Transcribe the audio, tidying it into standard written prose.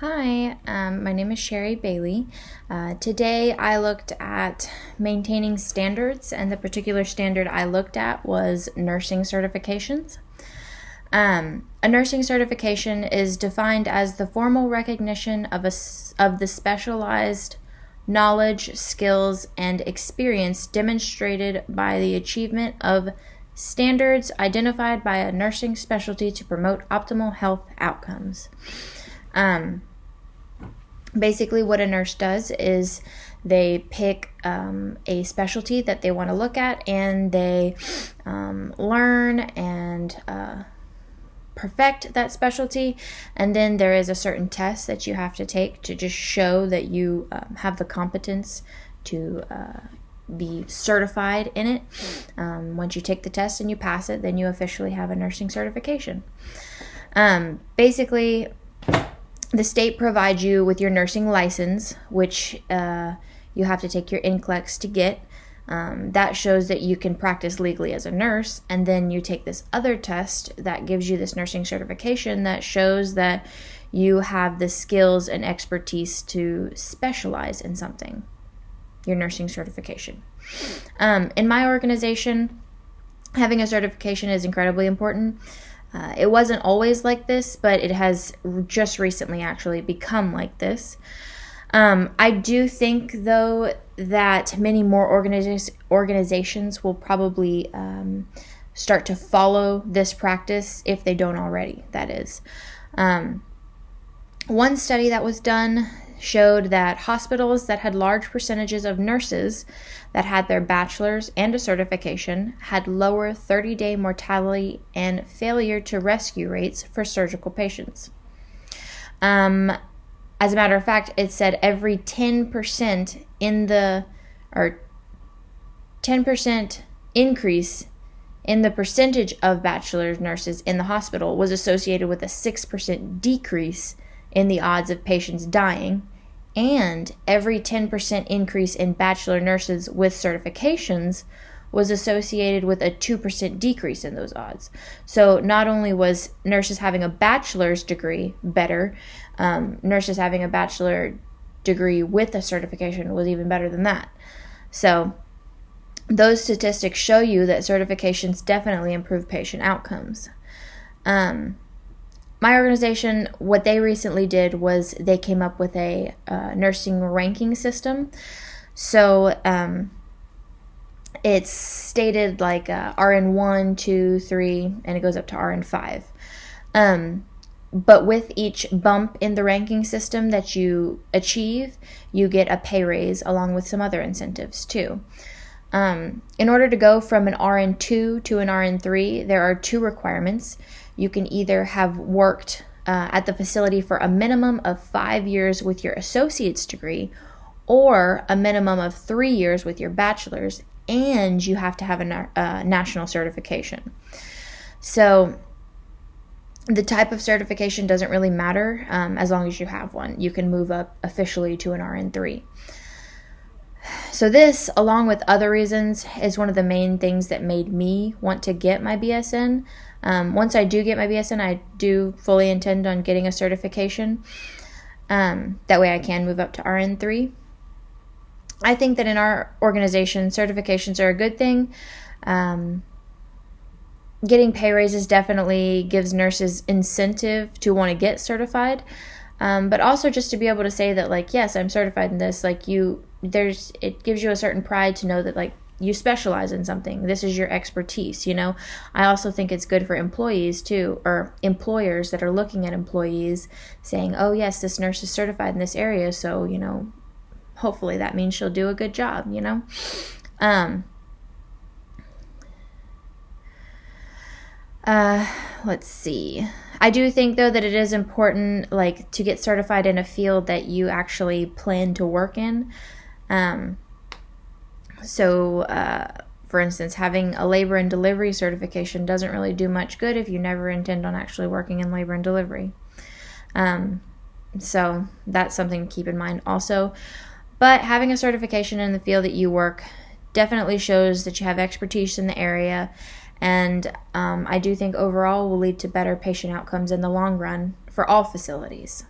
Hi, my name is Sherry Bailey. Today I looked at maintaining standards, and the particular standard I looked at was nursing certifications. A nursing certification is defined as the formal recognition of the specialized knowledge, skills, and experience demonstrated by the achievement of standards identified by a nursing specialty to promote optimal health outcomes. Basically, what a nurse does is they pick a specialty that they want to look at, and they learn and perfect that specialty. And then there is a certain test that you have to take to just show that you have the competence to be certified in it. Once you take the test and you pass it, then you officially have a nursing certification. Basically, the state provides you with your nursing license, which you have to take your NCLEX to get. That shows that you can practice legally as a nurse, and then you take this other test that gives you this nursing certification that shows that you have the skills and expertise to specialize in something, your nursing certification. In my organization, having a certification is incredibly important. It wasn't always like this, but it has just recently actually become like this. I do think, though, that many more organizations will probably start to follow this practice if they don't already, that is. One study that was done showed that hospitals that had large percentages of nurses that had their bachelor's and a certification had lower 30-day mortality and failure to rescue rates for surgical patients. As a matter of fact, it said every 10% 10% increase in the percentage of bachelor's nurses in the hospital was associated with a 6% decrease in the odds of patients dying, and every 10% increase in bachelor nurses with certifications was associated with a 2% decrease in those odds. So not only was nurses having a bachelor's degree better, nurses having a bachelor degree with a certification was even better than that. So those statistics show you that certifications definitely improve patient outcomes. My organization, what they recently did was they came up with a nursing ranking system. So it's stated like RN 1, 2, 3, and it goes up to RN 5. But with each bump in the ranking system that you achieve, you get a pay raise along with some other incentives too. In order to go from an RN 2 to an RN 3, there are two requirements. You can either have worked at the facility for a minimum of 5 years with your associate's degree, or a minimum of 3 years with your bachelor's, and you have to have a national certification. So the type of certification doesn't really matter as long as you have one. You can move up officially to an RN 3. So this, along with other reasons, is one of the main things that made me want to get my BSN. Once I do get my BSN, I do fully intend on getting a certification. That way I can move up to RN 3. I think that in our organization, certifications are a good thing. Getting pay raises definitely gives nurses incentive to want to get certified. But also just to be able to say that, like, yes, I'm certified in this, like, it gives you a certain pride to know that, like, you specialize in something. This is your expertise, you know. I also think it's good for employees too, or employers that are looking at employees saying, oh yes, this nurse is certified in this area, so, you know, hopefully that means she'll do a good job, you know. Let's see. I do think, though, that it is important, like, to get certified in a field that you actually plan to work in. For instance, having a labor and delivery certification doesn't really do much good if you never intend on actually working in labor and delivery. So that's something to keep in mind also. But having a certification in the field that you work definitely shows that you have expertise in the area, and I do think overall will lead to better patient outcomes in the long run for all facilities.